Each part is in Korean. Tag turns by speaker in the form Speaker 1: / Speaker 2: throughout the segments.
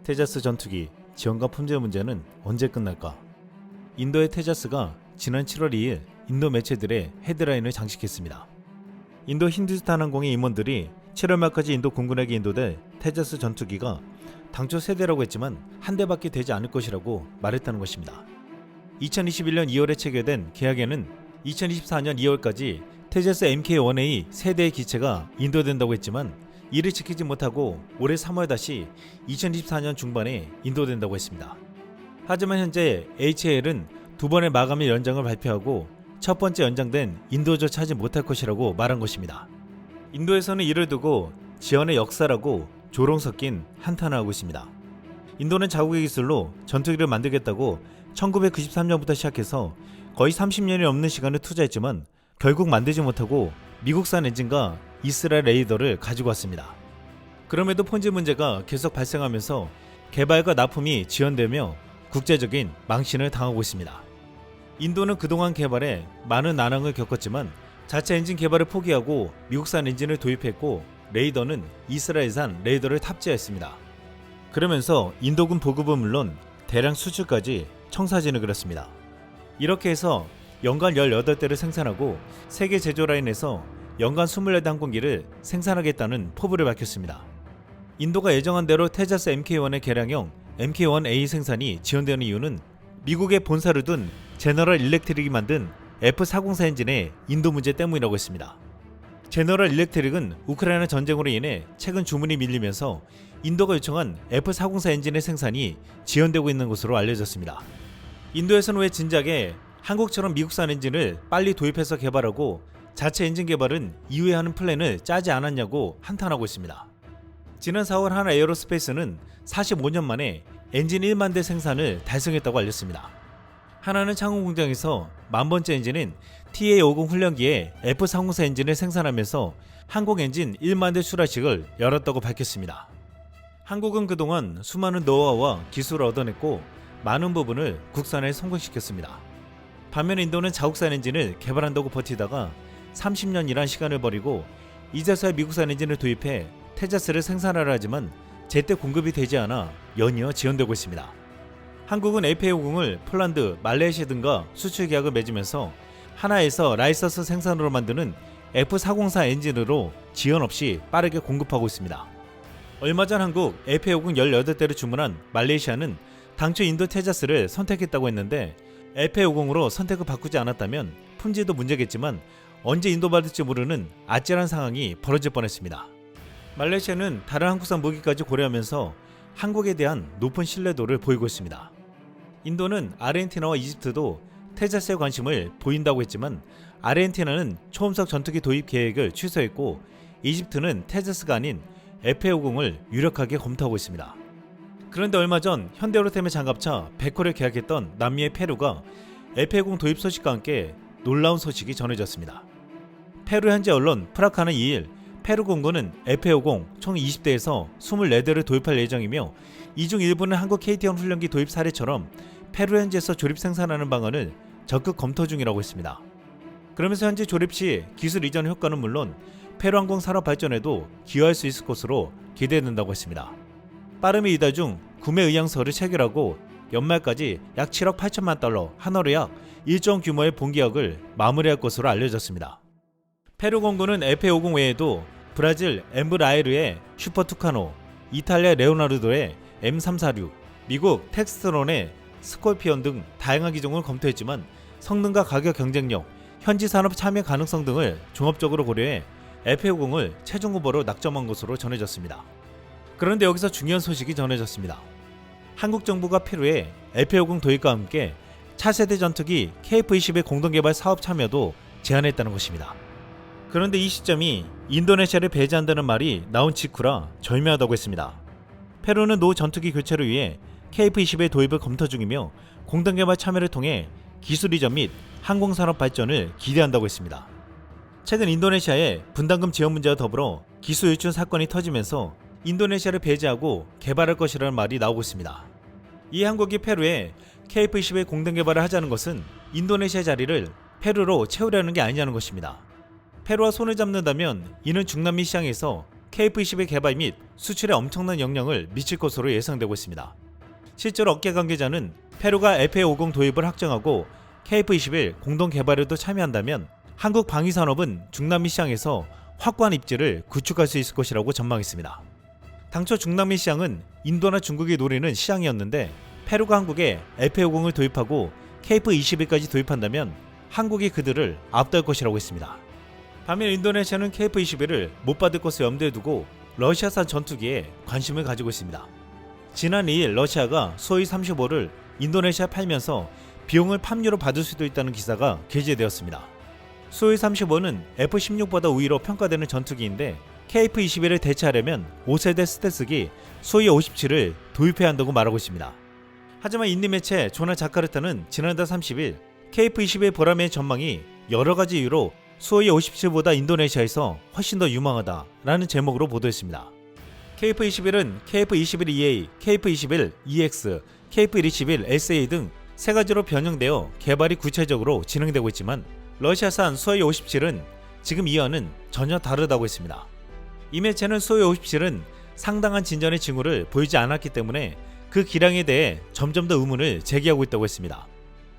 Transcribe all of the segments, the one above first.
Speaker 1: 테자스 전투기 지원과 품질 문제는 언제 끝날까? 인도의 테자스가 지난 7월 2일 인도 매체들의 헤드라인을 장식했습니다. 인도 힌두스탄 항공의 임원들이 7월 말까지 인도 공군에게 인도될 테자스 전투기가 당초 세대라고 했지만 한 대밖에 되지 않을 것이라고 말했다는 것입니다. 2021년 2월에 체결된 계약에는 2024년 2월까지 테자스 MK1A 세대의 기체가 인도된다고 했지만 이를 지키지 못하고 올해 3월 다시 2024년 중반에 인도된다고 했습니다. 하지만 현재 HAL은 두 번의 마감일 연장을 발표하고 첫 번째 연장된 인도조차 하지 못할 것이라고 말한 것입니다. 인도에서는 이를 두고 지연의 역사라고 조롱 섞인 한탄을 하고 있습니다. 인도는 자국의 기술로 전투기를 만들겠다고 1993년부터 시작해서 거의 30년이 넘는 시간을 투자했지만 결국 만들지 못하고 미국산 엔진과 이스라엘 레이더를 가지고 왔습니다. 그럼에도 폰지 문제가 계속 발생하면서 개발과 납품이 지연되며 국제적인 망신을 당하고 있습니다. 인도는 그동안 개발에 많은 난항을 겪었지만 자체 엔진 개발을 포기하고 미국산 엔진을 도입했고 레이더는 이스라엘산 레이더를 탑재했습니다. 그러면서 인도군 보급은 물론 대량 수출까지 청사진을 그렸습니다. 이렇게 해서 연간 18대를 생산하고 세계 제조 라인에서 연간 24대 항공기를 생산하겠다는 포부를 밝혔습니다. 인도가 예정한 대로 테자스 MK1의 개량형 MK1A 생산이 지연되는 이유는 미국의 본사를 둔 제너럴 일렉트릭이 만든 F404 엔진의 인도 문제 때문이라고 했습니다. 제너럴 일렉트릭은 우크라이나 전쟁으로 인해 최근 주문이 밀리면서 인도가 요청한 F404 엔진의 생산이 지연되고 있는 것으로 알려졌습니다. 인도에서는 왜 진작에 한국처럼 미국산 엔진을 빨리 도입해서 개발하고 자체 엔진 개발은 이후에 하는 플랜을 짜지 않았냐고 한탄하고 있습니다. 지난 4월 하나 에어로스페이스는 45년 만에 엔진 1만 대 생산을 달성했다고 알렸습니다. 하나는 창원 공장에서 10,000번째 엔진인 TA-50 훈련기에 F404 엔진을 생산하면서 항공 엔진 1만 대 출하식을 열었다고 밝혔습니다. 한국은 그동안 수많은 노하우와 기술을 얻어냈고 많은 부분을 국산에 성공시켰습니다. 반면 인도는 자국산 엔진을 개발한다고 버티다가 30년이란 시간을 버리고 이제서야 미국산 엔진을 도입해 테자스를 생산하려 하지만 제때 공급이 되지 않아 연이어 지연되고 있습니다. 한국은 FA50을 폴란드, 말레이시아 등과 수출 계약을 맺으면서 하나에서 라이서스 생산으로 만드는 F404 엔진으로 지연 없이 빠르게 공급하고 있습니다. 얼마 전 한국 FA50 18대를 주문한 말레이시아는 당초 인도 테자스를 선택했다고 했는데 FA50으로 선택을 바꾸지 않았다면 품질도 문제겠지만 언제 인도받을지 모르는 아찔한 상황이 벌어질 뻔했습니다. 말레이시아는 다른 한국산 무기까지 고려하면서 한국에 대한 높은 신뢰도를 보이고 있습니다. 인도는 아르헨티나와 이집트도 테자스에 관심을 보인다고 했지만 아르헨티나는 초음속 전투기 도입 계획을 취소했고 이집트는 테자스가 아닌 FA50을 유력하게 검토하고 있습니다. 그런데 얼마 전 현대로템의 장갑차 베코를 계약했던 남미의 페루가 FA50 도입 소식과 함께 놀라운 소식이 전해졌습니다. 페루 현지 언론 프라카는 2일 페루 공군은 FA50 총 20대에서 24대를 도입할 예정이며 이 중 일부는 한국 KT-1 훈련기 도입 사례처럼 페루 현지에서 조립 생산하는 방안을 적극 검토 중이라고 했습니다. 그러면서 현지 조립 시 기술 이전 효과는 물론 페루 항공 산업 발전에도 기여할 수 있을 것으로 기대된다고 했습니다. 빠르면 이달 중 구매 의향서를 체결하고 연말까지 약 7억 8천만 달러, 한화로 약 1조 원 규모의 본계약을 마무리할 것으로 알려졌습니다. 페루 공군은 FA50 외에도 브라질 엠브라에르의 슈퍼 투카노, 이탈리아 레오나르도의 M346, 미국 텍스트론의 스콜피온 등 다양한 기종을 검토했지만 성능과 가격 경쟁력, 현지 산업 참여 가능성 등을 종합적으로 고려해 FA50을 최종 후보로 낙점한 것으로 전해졌습니다. 그런데 여기서 중요한 소식이 전해졌습니다. 한국 정부가 페루에 FA50 도입과 함께 차세대 전투기 KF-21 공동개발 사업 참여도 제안했다는 것입니다. 그런데 이 시점이 인도네시아를 배제한다는 말이 나온 직후라 절묘하다고 했습니다. 페루는 노후 전투기 교체를 위해 KF-21 도입을 검토 중이며 공동개발 참여를 통해 기술 이전 및 항공산업 발전을 기대한다고 했습니다. 최근 인도네시아의 분담금 지원 문제와 더불어 기술 유출 사건이 터지면서 인도네시아를 배제하고 개발할 것이라는 말이 나오고 있습니다. 이 한국이 페루에 KF-21 공동개발을 하자는 것은 인도네시아 자리를 페루로 채우려는 게 아니냐는 것입니다. 페루와 손을 잡는다면 이는 중남미 시장에서 KF-21 개발 및 수출에 엄청난 영향을 미칠 것으로 예상되고 있습니다. 실제로 업계 관계자는 페루가 FA50 도입을 확정하고 KF-21 공동 개발에도 참여한다면 한국 방위산업은 중남미 시장에서 확고한 입지를 구축할 수 있을 것이라고 전망했습니다. 당초 중남미 시장은 인도나 중국이 노리는 시장이었는데 페루가 한국에 FA50을 도입하고 KF-21까지 도입한다면 한국이 그들을 앞달 것이라고 했습니다. 반면 인도네시아는 KF-21을 못 받을 것을 염두에 두고 러시아산 전투기에 관심을 가지고 있습니다. 지난 2일 러시아가 수호이 35를 인도네시아에 팔면서 비용을 팝유로 받을 수도 있다는 기사가 게재되었습니다. 수호이 35는 F-16보다 우위로 평가되는 전투기인데 KF-21을 대체하려면 5세대 스텔스기 수호이 57을 도입해야 한다고 말하고 있습니다. 하지만 인디 매체 조나 자카르타는 지난달 30일 KF-21 보람의 전망이 여러가지 이유로 수호이 57보다 인도네시아에서 훨씬 더 유망하다라는 제목으로 보도했습니다. KF-21은 KF-21EA, KF-21EX, KF-21SA 등 세 가지로 변형되어 개발이 구체적으로 진행되고 있지만 러시아산 수호이 57은 지금 이와는 전혀 다르다고 했습니다. 이 매체는 수호이 57은 상당한 진전의 징후를 보이지 않았기 때문에 그 기량에 대해 점점 더 의문을 제기하고 있다고 했습니다.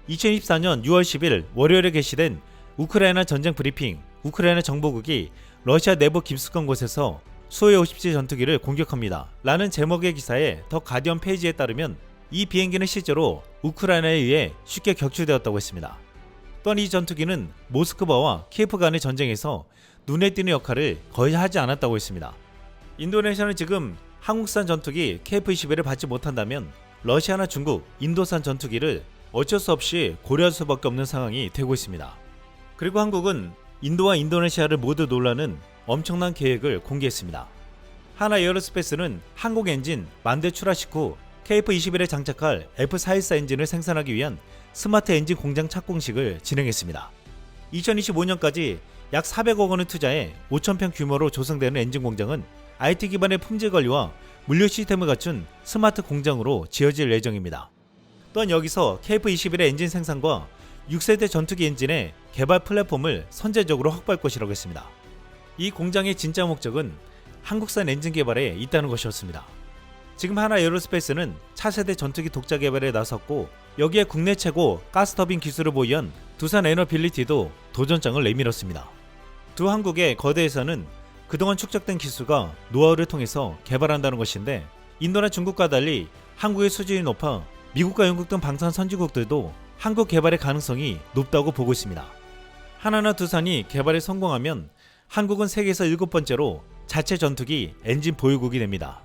Speaker 1: 2024년 6월 10일 월요일에 게시된 우크라이나 전쟁 브리핑, 우크라이나 정보국이 러시아 내부 깊숙한 곳에서 수호이 57 전투기를 공격합니다 라는 제목의 기사에 더 가디언 페이지에 따르면 이 비행기는 실제로 우크라이나에 의해 쉽게 격추되었다고 했습니다. 또한 이 전투기는 모스크바와 키예프 간의 전쟁에서 눈에 띄는 역할을 거의 하지 않았다고 했습니다. 인도네시아는 지금 한국산 전투기 KF-21을 받지 못한다면 러시아나 중국, 인도산 전투기를 어쩔 수 없이 고려할 수밖에 없는 상황이 되고 있습니다. 그리고 한국은 인도와 인도네시아를 모두 놀라는 엄청난 계획을 공개했습니다. 하나 에어로스페이스는 한국 엔진 10,000대 출하식 후 KF-21에 장착할 F414 엔진을 생산하기 위한 스마트 엔진 공장 착공식을 진행했습니다. 2025년까지 약 400억 원을 투자해 5,000평 규모로 조성되는 엔진 공장은 IT 기반의 품질 관리와 물류 시스템을 갖춘 스마트 공장으로 지어질 예정입니다. 또한 여기서 KF-21의 엔진 생산과 6세대 전투기 엔진의 개발 플랫폼을 선제적으로 확보할 것이라고 했습니다. 이 공장의 진짜 목적은 한국산 엔진 개발에 있다는 것이었습니다. 지금 하나 에어로스페이스는 차세대 전투기 독자 개발에 나섰고 여기에 국내 최고 가스터빈 기술을 보유한 두산 에너빌리티도 도전장을 내밀었습니다. 두 한국의 거대 회사는 그동안 축적된 기술과 노하우를 통해서 개발한다는 것인데 인도나 중국과 달리 한국의 수준이 높아 미국과 영국 등 방산 선진국들도 한국 개발의 가능성이 높다고 보고 있습니다. 하나나 두산이 개발에 성공하면 한국은 세계에서 7번째로 자체 전투기 엔진 보유국이 됩니다.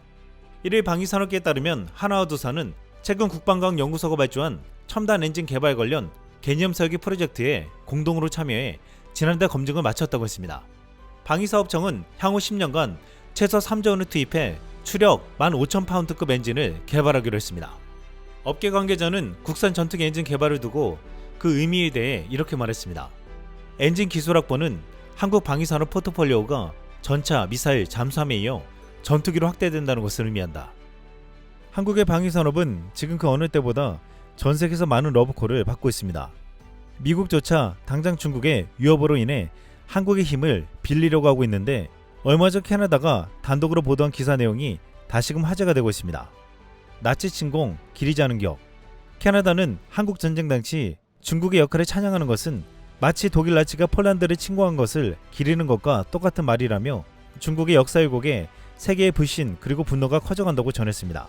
Speaker 1: 1일 방위산업계에 따르면 하나와 두산은 최근 국방과학 연구소가 발주한 첨단 엔진 개발 관련 개념 설계 프로젝트에 공동으로 참여해 지난달 검증을 마쳤다고 했습니다. 방위사업청은 향후 10년간 최소 3조 원을 투입해 추력 15,000파운드급 엔진을 개발하기로 했습니다. 업계 관계자는 국산 전투기 엔진 개발을 두고 그 의미에 대해 이렇게 말했습니다. 엔진 기술 확보는 한국 방위산업 포트폴리오가 전차, 미사일, 잠수함에 이어 전투기로 확대된다는 것을 의미한다. 한국의 방위산업은 지금 그 어느 때보다 전 세계에서 많은 러브콜을 받고 있습니다. 미국조차 당장 중국의 위협으로 인해 한국의 힘을 빌리려고 하고 있는데 얼마 전 캐나다가 단독으로 보도한 기사 내용이 다시금 화제가 되고 있습니다. 나치 침공, 기리자는 격. 캐나다는 한국 전쟁 당시 중국의 역할을 찬양하는 것은 마치 독일 나치가 폴란드를 침공한 것을 기리는 것과 똑같은 말이라며 중국의 역사 왜곡에 세계의 불신 그리고 분노가 커져간다고 전했습니다.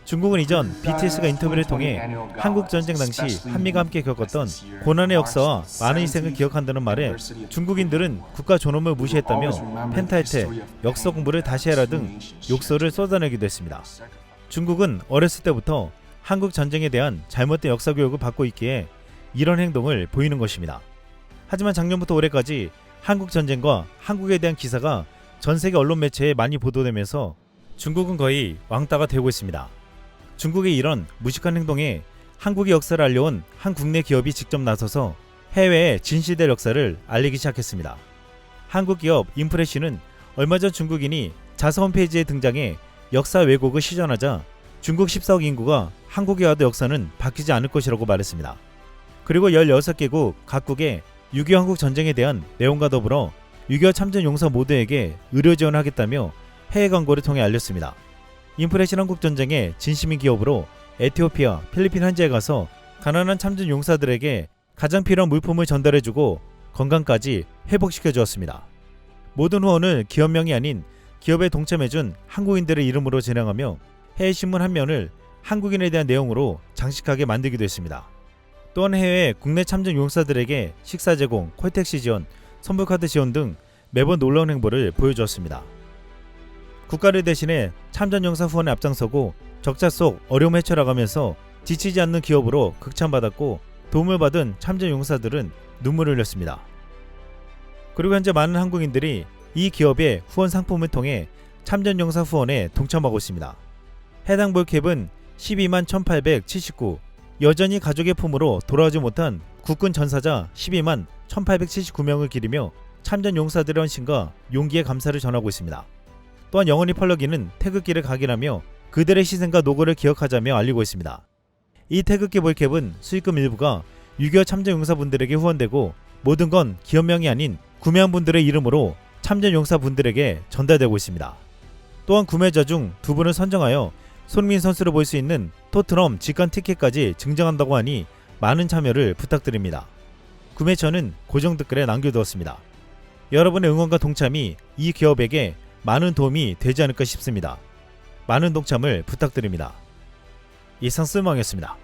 Speaker 1: 중국은 이전 BTS가 인터뷰를 통해 한국 전쟁 당시 한미가 함께 겪었던 고난의 역사와 많은 희생을 기억한다는 말에 중국인들은 국가 존엄을 무시했다며 펜타이테, 역사 공부를 다시 해라 등 욕설을 쏟아내기도 했습니다. 중국은 어렸을 때부터 한국 전쟁에 대한 잘못된 역사 교육을 받고 있기에 이런 행동을 보이는 것입니다. 하지만 작년부터 올해까지 한국 전쟁과 한국에 대한 기사가 전 세계 언론 매체에 많이 보도되면서 중국은 거의 왕따가 되고 있습니다. 중국의 이런 무식한 행동에 한국의 역사를 알려온 한 국내 기업이 직접 나서서 해외에 진실될 역사를 알리기 시작했습니다. 한국 기업 인프레시는 얼마 전 중국인이 자사 홈페이지에 등장해 역사 왜곡을 시전하자 중국 14억 인구가 한국에 와도 역사는 바뀌지 않을 것이라고 말했습니다. 그리고 16개국 각국에 6.25 한국 전쟁에 대한 내용과 더불어 6.25 참전 용사 모두에게 의료 지원을 하겠다며 해외 광고를 통해 알렸습니다. 인프레신 한국전쟁의 진심인 기업으로 에티오피아, 필리핀 현지에 가서 가난한 참전 용사들에게 가장 필요한 물품을 전달해주고 건강까지 회복시켜 주었습니다. 모든 후원을 기업명이 아닌 기업에 동참해준 한국인들의 이름으로 진행하며 해외 신문 한 면을 한국인에 대한 내용으로 장식하게 만들기도 했습니다. 또한 해외 국내 참전 용사들에게 식사 제공, 콜택시 지원, 선불카드 지원 등 매번 놀라운 행보를 보여주었습니다. 국가를 대신해 참전 용사 후원에 앞장서고 적자 속 어려움 헤쳐나가면서 지치지 않는 기업으로 극찬받았고 도움을 받은 참전 용사들은 눈물을 흘렸습니다. 그리고 현재 많은 한국인들이 이 기업의 후원 상품을 통해 참전 용사 후원에 동참하고 있습니다. 해당 볼캡은 12만 1879, 여전히 가족의 품으로 돌아오지 못한 국군 전사자 12만 1879명을 기리며 참전 용사들의 헌신과 용기의 감사를 전하고 있습니다. 또한 영원히 펄럭이는 태극기를 각인하며 그들의 희생과 노고를 기억하자며 알리고 있습니다. 이 태극기 볼캡은 수익금 일부가 6.25 참전 용사분들에게 후원되고 모든 건 기업명이 아닌 구매한 분들의 이름으로 참전 용사분들에게 전달되고 있습니다. 또한 구매자 중 2분을 선정하여 손흥민 선수를 볼 수 있는 토트넘 직관 티켓까지 증정한다고 하니 많은 참여를 부탁드립니다. 구매처는 고정 댓글에 남겨두었습니다. 여러분의 응원과 동참이 이 기업에게 많은 도움이 되지 않을까 싶습니다. 많은 동참을 부탁드립니다. 이상 쓸망이었습니다.